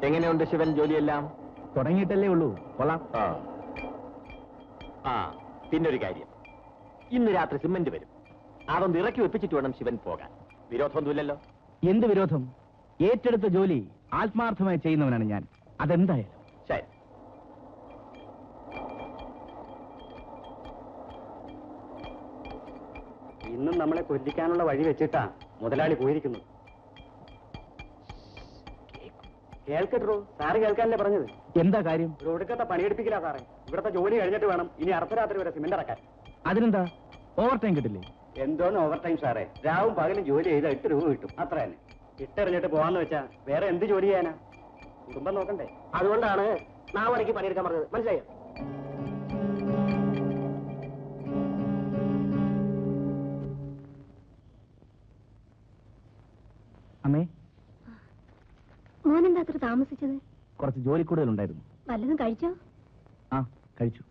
എങ്ങനെയുണ്ട് ശിവൻ ജോലിയെല്ലാം? തുടങ്ങിയിട്ടല്ലേ ഉള്ളൂ. കൊള്ളാം. പിന്നൊരു കാര്യം, ഇന്ന് രാത്രി സിമന്റ് വരും. അതൊന്ന് ഇറക്കി വെപ്പിച്ചിട്ട് വേണം ശിവൻ പോകാൻ. വിരോധമൊന്നുമില്ലല്ലോ? എന്ത് വിരോധം? ഏറ്റെടുത്ത ജോലി ആത്മാർത്ഥമായി ചെയ്യുന്നവനാണ് ഞാൻ. അതെന്തായാലും ശരി. ഇന്നും നമ്മളെ കൊല്ലിക്കാനുള്ള വഴി വെച്ചിട്ടാ മുതലാളി പോയിരിക്കുന്നു. കേൾക്കട്ടോ, സാറ് കേൾക്കാനല്ലേ പറഞ്ഞത്? എന്താ കാര്യം? ഒരു ഒടുക്കത്തെ പണിയെടുപ്പിക്കില്ല സാറേ. ഇവിടുത്തെ ജോലി കഴിഞ്ഞിട്ട് വേണം ഇനി അർദ്ധരാത്രി വരെ സിമന്റ് ഇറക്കാൻ. അതിനെന്താ, ഓവർ ടൈം കിട്ടില്ലേ? എന്തോന്ന് ഓവർ ടൈം സാറേ? രാവും പകലും ജോലി ചെയ്താൽ 8 രൂപ കിട്ടും, അത്ര തന്നെ. ഇട്ടെറിഞ്ഞിട്ട് പോവാന്ന് വെച്ചാ വേറെ എന്ത് ജോലി ചെയ്യാനാ? കുടുംബം നോക്കണ്ടേ? അതുകൊണ്ടാണ് 4 മണിക്ക് പണിയെടുക്കാൻ പറഞ്ഞത്. മനസ്സിലായോ? അമ്മേ, മോനെന്താ അത്ര താമസിച്ചത്? കുറച്ച് ജോലി കൂടുതലുണ്ടായിരുന്നു. വല്ലതും കഴിച്ചോ? ആ, കഴിച്ചു.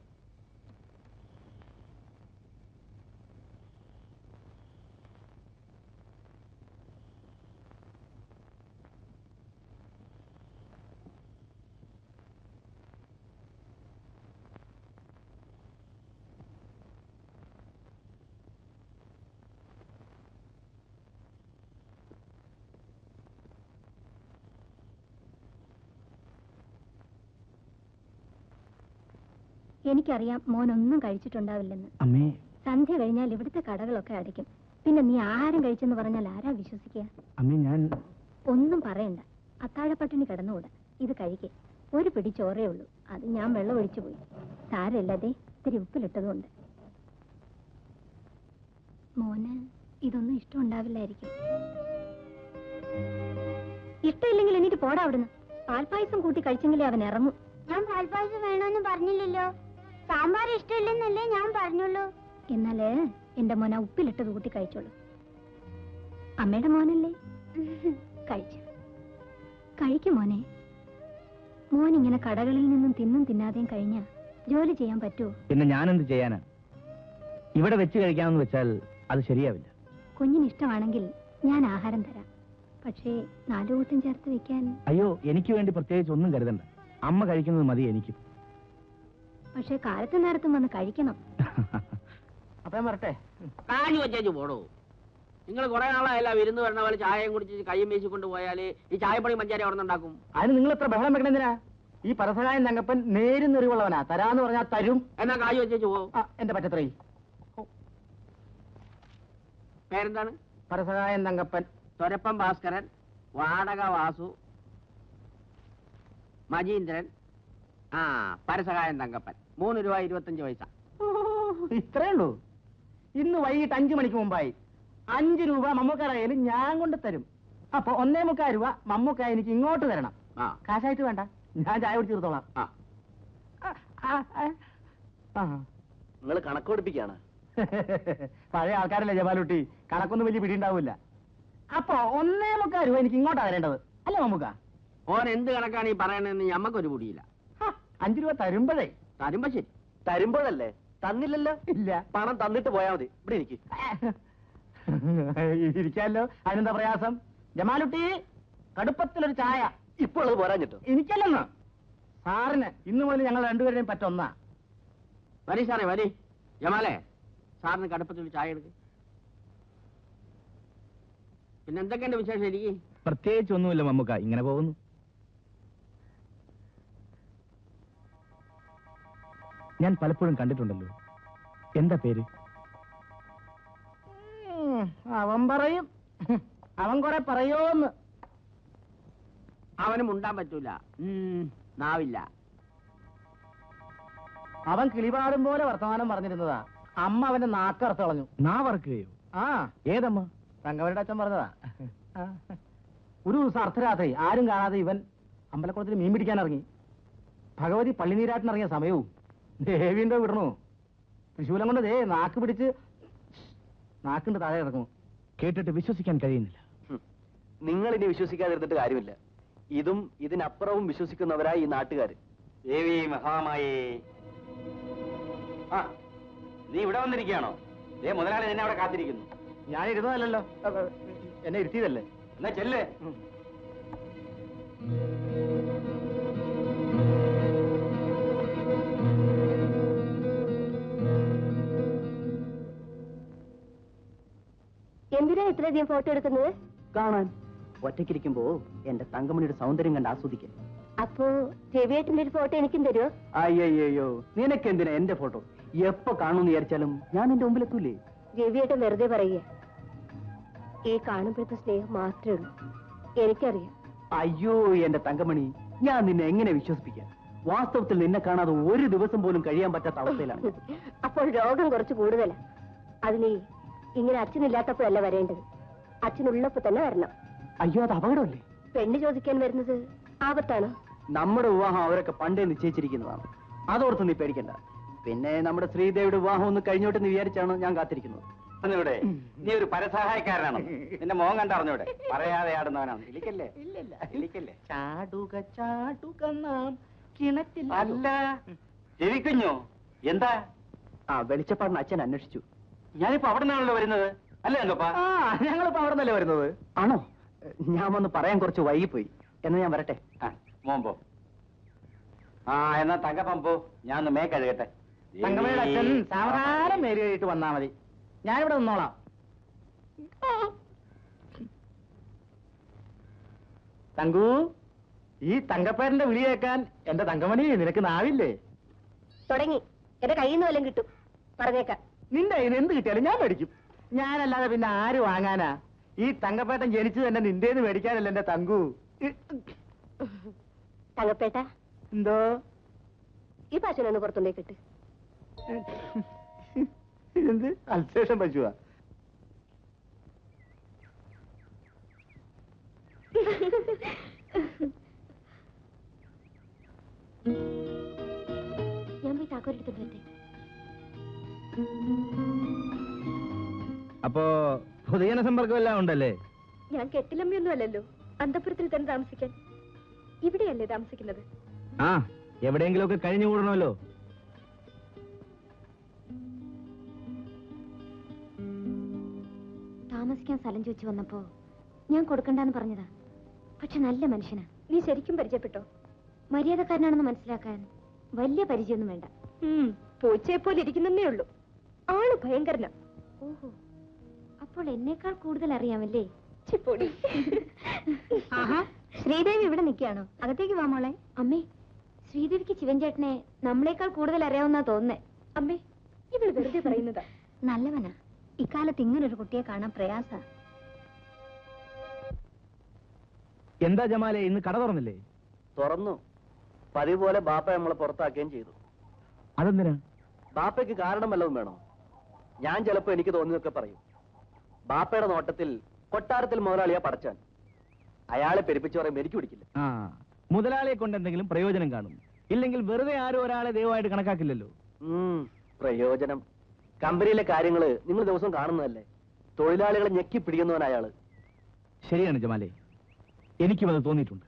എനിക്കറിയാം മോനൊന്നും കഴിച്ചിട്ടുണ്ടാവില്ലെന്ന്. അമ്മേ, സന്ധ്യ കഴിഞ്ഞാൽ ഇവിടുത്തെ കടകളൊക്കെ അടയ്ക്കും. പിന്നെ നീ ആഹാരം കഴിച്ചെന്ന് പറഞ്ഞാൽ ആരാ വിശ്വസിക്കുക? അമ്മേ, ഞാൻ ഒന്നും പറയണ്ട. അത്താഴപ്പട്ടിണി കിടന്നുകൂടാ. ഇത് കഴിക്കേ. ഒരു പിടി ചോറേ ഉള്ളൂ. അത് ഞാൻ വെള്ളം ഒഴിച്ചു പോയി. സാരമില്ലതേ, ഇത്തിരി ഉപ്പിലിട്ടതുകൊണ്ട്. മോന് ഇതൊന്നും ഇഷ്ടമുണ്ടാവില്ലായിരിക്കും. ഇഷ്ടമില്ലെങ്കിൽ എനിക്ക് പോടാ അവിടുന്ന്. പാൽപ്പായസം കൂട്ടി കഴിച്ചെങ്കിലേ അവൻ ഇറങ്ങും. ഞാൻ പാൽപ്പായസം വേണമെന്ന് പറഞ്ഞില്ലല്ലോ. സാമ്പാർ ഇഷ്ടമില്ലെന്നല്ലേ ഞാൻ പറഞ്ഞുള്ളൂ. എന്നാല് എന്റെ മോനെ ഉപ്പിലിട്ടത് കൂട്ടി കഴിച്ചോളൂ. അമ്മയുടെ മോനല്ലേ? കഴിച്ചു. കഴിക്കും മോനെ. മോനിങ്ങനെ കടകളിൽ നിന്നും തിന്നും തിന്നാതെയും കഴിഞ്ഞ ജോലി ചെയ്യാൻ പറ്റുമോ? പിന്നെ ഞാനെന്ത് ചെയ്യാനാ? ഇവിടെ വെച്ച് കഴിക്കാമെന്ന് വെച്ചാൽ അത് ശരിയാവില്ല. കുഞ്ഞിന് ഇഷ്ടമാണെങ്കിൽ ഞാൻ ആഹാരം തരാം. പക്ഷേ 4 കൂട്ടം ചേർത്ത് വെക്കാൻ. അയ്യോ, എനിക്ക് വേണ്ടി പ്രത്യേകിച്ച് ഒന്നും കരുതണ്ട. അമ്മ കഴിക്കുന്നത് മതി എനിക്കും. പക്ഷേ കാലത്ത് നേരത്തും വന്ന് കഴിക്കണം. അപ്പൊ വരട്ടെ. കാഞ്ഞു വെച്ചു പോടോ. നിങ്ങൾ കുറെ നാളായല്ല വിരുന്ന് വരണ പോലെ ചായയും കുടിച്ച് കയ്യും വീശിക്കൊണ്ട് പോയാല് ഈ ചായപ്പൊടി പഞ്ചാര അവിടെ നിന്നുണ്ടാക്കും. അതിന് നിങ്ങൾ എത്ര ബഹളം വെക്കണെന്തിനാ? ഈ പരസഹായം തങ്കപ്പൻ നേരും നെറിവുള്ളവനാ. തരാന്ന് പറഞ്ഞാൽ തരും. എന്നാ കായ് വെച്ചു പോ. എന്റെ പറ്റത്രേ. പേരെന്താണ്? പരസഹായം തങ്കപ്പൻ. തൊരപ്പം ഭാസ്കരൻ, വാടക വാസു, മജീന്ദ്രൻ, പരസഹായം തങ്കപ്പൻ. 3 രൂപ 25 പൈസ. ഇത്രേ ഉള്ളൂ. ഇന്ന് വൈകിട്ട് 5 മണിക്ക് മുമ്പായി 5 രൂപ മമ്മൂക്കാരുടെ കയ്യിൽ ഞാൻ കൊണ്ട് തരും. അപ്പൊ 1.25 രൂപ മമ്മൂക്ക എനിക്ക് ഇങ്ങോട്ട് തരണം. കാശായിട്ട് വേണ്ട, ഞാൻ ചായ കുടിച്ച് തീർത്തോളാം. നിങ്ങൾ കണക്ക് പഠിപ്പിക്കാണ്. പഴയ ആൾക്കാരല്ലേ ജമാലുട്ടി, കണക്കൊന്നും വലിയ പിടിയുണ്ടാവില്ല. അപ്പൊ 1.25 രൂപ എനിക്ക് ഇങ്ങോട്ടാ തരേണ്ടത് അല്ലേ മമ്മൂക്ക? ഓൻ എന്ത് കണക്കാണ് ഈ പറയണെന്ന് ഞമ്മക്കൊരു പിടിയില്ല. 5 രൂപ തരുമ്പോഴേ. തരുമ്പോ ശരി. തരുമ്പോഴല്ലേ? തന്നില്ലല്ലോ. ഇല്ല, പണം തന്നിട്ട് പോയാ മതി. ഇവിടെ എനിക്ക് ഇരിക്കാമല്ലോ. അതിനെന്താ പ്രയാസം? ജമാലുട്ടി, കടുപ്പത്തിലൊരു ചായ. ഇപ്പോൾ അത് പോരാഞ്ഞിട്ടോ? എനിക്കല്ലെന്ന്, സാറിന്. ഇന്ന് മുതൽ ഞങ്ങൾ രണ്ടുപേരെയും പറ്റൊന്നാ. വരി സാറേ വരി. ജമാലേ, സാറിന് കടുപ്പത്തിൽ ചായ എടുക്ക്. പിന്നെ എന്തൊക്കെയുണ്ട് വിശേഷം? എനിക്ക് പ്രത്യേകിച്ച് ഒന്നുമില്ല മമ്മൂക്ക, ഇങ്ങനെ പോകുന്നു. ഞാൻ പലപ്പോഴും കണ്ടിട്ടുണ്ടല്ലോ. എന്താ പേര്? അവൻ പറയും, അവൻ കുറെ പറയോന്ന്. അവനും ഉണ്ടാൻ പറ്റൂല, നാവില്ല. അവൻ കിളിപാടും പോലെ വർത്തമാനം പറഞ്ഞിരുന്നതാ. അമ്മ അവന്റെ നാക്കറുത്ത് കളഞ്ഞു. നാവറക്കുകയോ? ഏതമ്മ? തങ്കവരുടെ അച്ഛൻ പറഞ്ഞതാ. ഒരു ദിവസം അർദ്ധരാത്രി ആരും കാണാതെ ഇവൻ അമ്പലക്കുളത്തിൽ മീൻ പിടിക്കാൻ ഇറങ്ങി. ഭഗവതി പള്ളിനീരാട്ടിനിറങ്ങിയ സമയവും ദേവീന്റെ വിടണു. തൃശൂലം കൊണ്ട് ദേ നാക്ക് പിടിച്ച് നാക്കിന്റെ താഴെ ഇറങ്ങും. കേട്ടിട്ട് വിശ്വസിക്കാൻ കഴിയുന്നില്ല. നിങ്ങൾ ഇനി വിശ്വസിക്കാതിരുന്നിട്ട് കാര്യമില്ല. ഇതും ഇതിനപ്പുറവും വിശ്വസിക്കുന്നവരായി ഈ നാട്ടുകാര്. ദേവി മഹാമായേ. നീ ഇവിടെ വന്നിരിക്കുകയാണോ? മുതലാളി നിന്നെ അവിടെ കാത്തിരിക്കുന്നു. ഞാൻ ഇരുന്നതല്ലോ, എന്നെ ഇരുത്തിയതല്ലേ. എന്നാ ചെല്ലേ. എന്തിനാ ഇത്രയധികം ഫോട്ടോ എടുക്കുന്നത്? കാണാൻ. ഒറ്റയ്ക്കിരിക്കുമ്പോ എന്റെ തങ്കമണിയുടെ സൗന്ദര്യം കണ്ട് ആസ്വദിക്കാൻ. അപ്പോ രവിയേട്ടന്റെ ഒരു ഫോട്ടോ എനിക്കും തരുമോ? അയ്യോ, നിനക്ക് എന്തിനാ എന്റെ ഫോട്ടോ? എപ്പോ കാണുമെന്ന് വിചാരിച്ചാലും ഞാൻ എന്റെ മുമ്പിലെത്തൂലേ? രവിയേട്ടൻ വെറുതെ പറയുക. ഈ കാണുമ്പോഴത്തെ സ്നേഹം മാത്രമേ ഉള്ളൂ. എനിക്കറിയാം. അയ്യോ എന്റെ തങ്കമണി, ഞാൻ നിന്നെ എങ്ങനെ വിശ്വസിപ്പിക്കാം? വാസ്തവത്തിൽ നിന്നെ കാണാതെ ഒരു ദിവസം പോലും കഴിയാൻ പറ്റാത്ത അവസ്ഥയിലാണ്. അപ്പോൾ രോഗം കുറച്ച് കൂടുതലാ. അതിന് ഇങ്ങനെ അച്ഛനില്ലാത്തപ്പോഴല്ല വരേണ്ടത്, അച്ഛനുള്ളപ്പോ തന്നെ വരണം. അയ്യോ, അത് അപകടമല്ലേ? പെണ്ണ് ചോദിക്കാൻ വരുന്നത് ആപത്താണ്. നമ്മുടെ വിവാഹം അവരൊക്കെ പണ്ടേ നിശ്ചയിച്ചിരിക്കുന്നതാണ്. അതോർത്ത് നീ പേടിക്കണ്ട. പിന്നെ നമ്മുടെ ശ്രീദേവിയുടെ വിവാഹം ഒന്ന് കഴിഞ്ഞോട്ട് നീ വിചാരിച്ചാണ് ഞാൻ കാത്തിരിക്കുന്നത്. ഇവിടെ നീ ഒരു പരസഹായക്കാരനാണോ? നിന്റെ മോഹം കണ്ടറിഞ്ഞൂടെ? പറയാതെ ആടുന്നവനാണ്. ഇരിക്കല്ലേ? ഇരിക്കല്ലേ? ചാടുക നാം കിണറ്റിൽ. അല്ല രവിക്കുഞ്ഞോ, എന്താ? വെളിച്ചപ്പാടിന് അച്ഛൻ അന്വേഷിച്ചു. ഞാനിപ്പോ അവിടെ നിന്നാണല്ലോ വരുന്നത്, അല്ലേ എന്തപ്പാ? ഞങ്ങളിപ്പോ അവിടെ നിന്നല്ലേ വരുന്നത്. ആണോ? ഞാൻ വന്ന് പറയാൻ കുറച്ച് വൈകിപ്പോയി. എന്നാ ഞാൻ വരട്ടെ. മോൻ പോ. എന്നാ തങ്കപ്പം പോ, ഞാൻ ഒന്ന് മേ കഴുകട്ടെ. തങ്കമ്മയുടെ അച്ഛൻ സാവധാനം നേരി കഴിഞ്ഞിട്ട് വന്നാ മതി. ഞാനിവിടെ നിന്നോളാം. തങ്കു, ഈ തങ്കപ്പേരന്റെ വിളി കേൾക്കാൻ എന്റെ തങ്കമണി നിനക്ക് നാവില്ലേ? തുടങ്ങി. എന്റെ കയ്യിൽ നിന്ന് വല്ലതും കിട്ടും, പറഞ്ഞേക്കാം. നിന്റെ കയ്യിൽ എന്ത് കിട്ടിയാലും ഞാൻ മേടിക്കും. ഞാനല്ലാതെ പിന്നെ ആര് വാങ്ങാനാ? ഈ തങ്കപ്പേട്ടൻ ജനിച്ചു തന്നെ നിന്റേന്ന് മേടിക്കാനല്ല എന്റെ തങ്കു. തങ്കപ്പേട്ട, എന്തോ ഈ പശുനൊന്ന് പുറത്തുണ്ടേ കിട്ട്. എന്ത് അൽസേഷൻ പശുവാ? ഞാൻ പോയി താക്കോലെടുത്തിട്ട് വരട്ടെ. അപ്പോ പൊതുജന സമ്പർക്കം എല്ലാം ഉണ്ടല്ലേ? ഞാൻ കെട്ടിലമ്മയൊന്നും അല്ലല്ലോ അന്തപുരത്തിൽ തന്നെ താമസിക്കാൻ. ഇവിടെയല്ലേ താമസിക്കുന്നത്? എവിടെയെങ്കിലും ഒക്കെ കഴിഞ്ഞു കൂടണമല്ലോ. താമസിക്കാൻ സ്ഥലം ചോദിച്ചു വന്നപ്പോ ഞാൻ കൊടുക്കണ്ടെന്ന് പറഞ്ഞതാ. പക്ഷെ നല്ല മനുഷ്യനാ. നീ ശരിക്കും പരിചയപ്പെട്ടോ? മര്യാദക്കാരനാണെന്ന് മനസ്സിലാക്കാൻ വലിയ പരിചയമൊന്നും വേണ്ട. പൂച്ചയെ പോലെ ഇരിക്കുന്നേ ഉള്ളൂ. ആള് ഭയങ്കരനാ. ഓഹോ, അപ്പോൾ എന്നേക്കാൾ കൂടുതൽ അറിയാമല്ലേ? ചിപ്പൊടി. ശ്രീദേവി ഇവിടെ നിൽക്കുകയാണോ? അകത്തേക്ക് വാ മോളെ. അമ്മേ, ശ്രീദേവിക്ക് ശിവൻ ചേട്ടനെ നമ്മളെക്കാൾ കൂടുതൽ അറിയാവുന്നാ തോന്നുന്നേ. അമ്മേ, ഇവള് വെറുതെ പറയുന്നതാ. നല്ലവനാ. ഇക്കാലത്ത് ഇങ്ങനൊരു കുട്ടിയെ കാണാൻ പ്രയാസ. എന്താ ജമാലെ, ഇന്ന് കട തുറന്നില്ലേ? തുറന്നു. പതിവ് പോലെ ബാപ്പ നമ്മളെ പുറത്താക്കുകയും ചെയ്തു. അതെന്തിനാ? ബാപ്പയ്ക്ക് കാരണം വല്ലതും വേണോ? ഞാൻ ചിലപ്പോ എനിക്ക് തോന്നിയൊക്കെ പറയും. ബാപ്പയുടെ നോട്ടത്തിൽ കൊട്ടാരത്തിൽ മുതലാളിയാ പടച്ചാൻ. അയാളെ പെരുപ്പിച്ചു പറയും എനിക്ക് പിടിക്കില്ല. മുതലാളിയെ കൊണ്ട് എന്തെങ്കിലും പ്രയോജനം കാണും. ഇല്ലെങ്കിൽ വെറുതെ ആരും ഒരാളെ ദൈവമായിട്ട് കണക്കാക്കില്ലല്ലോ. പ്രയോജനം. കമ്പനിയിലെ കാര്യങ്ങള് നിങ്ങൾ ദിവസം കാണുന്നതല്ലേ. തൊഴിലാളികളെ ഞെക്കി പിടിക്കുന്നവൻ അയാള്. ശരിയാണ് ജമാലെ, എനിക്കും അത് തോന്നിയിട്ടുണ്ട്.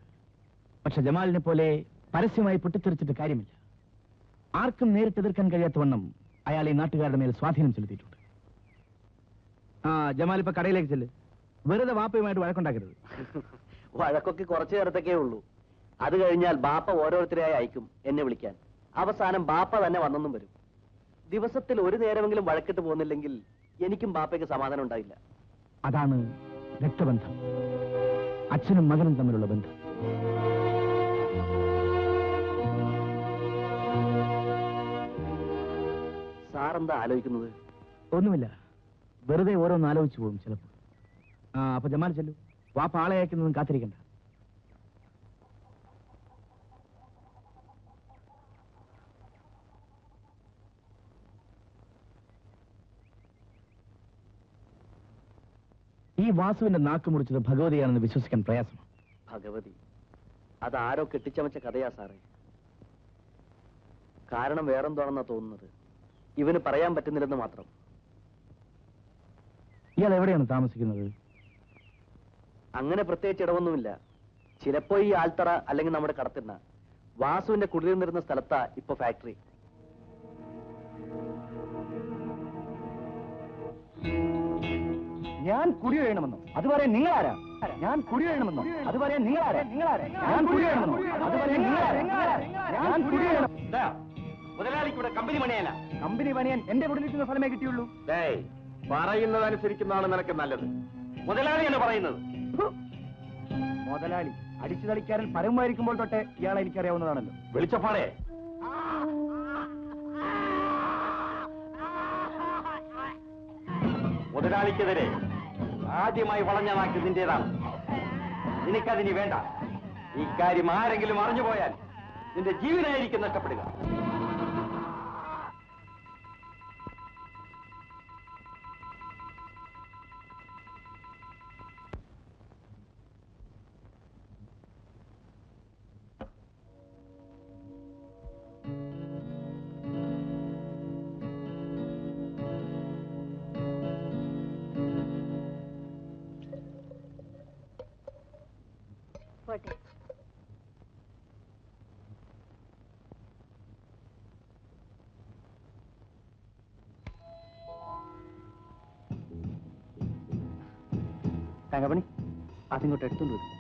പക്ഷെ ജമാലിനെ പോലെ പരസ്യമായി പൊട്ടിത്തെറിച്ചിട്ട് കാര്യമില്ല. ആർക്കും നേരിട്ട് എതിർക്കാൻ കഴിയാത്തവണ്ണം അയാൾ ഈ നാട്ടുകാരുടെ മേൽ സ്വാധീനം ചെലുത്തിയിട്ടുണ്ട്. ജമാൽ ഇപ്പൊ കടയിലേക്ക് ചെല്ല്. വെറുതെ വാപ്പയുമായിട്ട് വഴക്കുണ്ടാക്കരുത്. വഴക്കൊക്കെ കുറച്ചു നേരത്തൊക്കെ ഉള്ളൂ. അത് കഴിഞ്ഞാൽ ബാപ്പ ഓരോരുത്തരെയായി അയക്കും എന്നെ വിളിക്കാൻ. അവസാനം ബാപ്പ തന്നെ വന്നെന്നും വരും. ദിവസത്തിൽ ഒരു നേരമെങ്കിലും വഴക്കിട്ട് പോകുന്നില്ലെങ്കിൽ എനിക്കും ബാപ്പയ്ക്ക് സമാധാനം ഉണ്ടായില്ല. അതാണ് രക്തബന്ധം, അച്ഛനും മകനും തമ്മിലുള്ള ബന്ധം. സാറെന്താ ആലോചിക്കുന്നത്? ഒന്നുമില്ല, വെറുതെ ഓരോന്ന് ആലോചിച്ചു പോകും ചിലപ്പോൾ. അപ്പൊ ജമാൽ ചെല്ലു. വാപ്പ ആളെ അയക്കുന്നതും കാത്തിരിക്കണ്ട. ഈ വാസുവിന്റെ നാക്ക് മുറിച്ചത് ഭഗവതിയാണെന്ന് വിശ്വസിക്കാൻ പ്രയാസമാണ്. ഭഗവതി അതാരോ കെട്ടിച്ചമച്ച കഥയാ സാറേ. കാരണം വേറെന്താണെന്നാ തോന്നുന്നത്. ഇവന് പറയാൻ പറ്റുന്നില്ലെന്ന് മാത്രം. ഇയാൾ എവിടെയാണ് താമസിക്കുന്നത്? അങ്ങനെ പ്രത്യേകിച്ച് ഇടവൊന്നുമില്ല. ചിലപ്പോ ഈ ആൽത്തറ അല്ലെങ്കിൽ നമ്മുടെ കടത്തിണ്ണ. വാസുവിന്റെ കുടിയിരുന്നിരുന്ന സ്ഥലത്താ ഇപ്പൊ ഫാക്ടറി. ഞാൻ കുടി വേണമെന്നോ അത് പറയാൻ നിങ്ങളാരാ? ഞാൻ കുടി വേണമെന്നോ അത് പറയാൻ നിങ്ങളാരാ? ഞാൻ കുടി വേണമെന്നോ അത് പറയാൻ നിങ്ങളാരാ? ഞാൻ കുടി വേണം. മുതലാളിക്ക് ഇവിടെ കമ്പനി പണിയാനാ. കമ്പനി പണിയാൻ എന്റെ വീട്ടിലിരിക്കുന്ന സ്ഥലമേ കിട്ടിയുള്ളൂ. പറയുന്നതനുസരിക്കുന്നതാണ് നിനക്ക് നല്ലത്. മുതലാളിയാണ് പറയുന്നത്. മുതലാളി അടിച്ചു തളിക്കാരൻ പരമായിരിക്കുമ്പോൾ തൊട്ടേ ഇയാളെ എനിക്കറിയാവുന്നതാണല്ലോ. വെളിച്ചപ്പാടേ, മുതലാളിക്കെതിരെ ആദ്യമായി വളഞ്ഞ നാക്ക് നിന്റേതാണ്. നിനക്കതിനി വേണ്ട. ഇക്കാര്യം ആരെങ്കിലും അറിഞ്ഞുപോയാൽ നിന്റെ ജീവനായിരിക്കും നഷ്ടപ്പെടുക. പോട്ടെ. തങ്കമണി അതിങ്ങോട്ട് എടുത്തോണ്ട് വരും.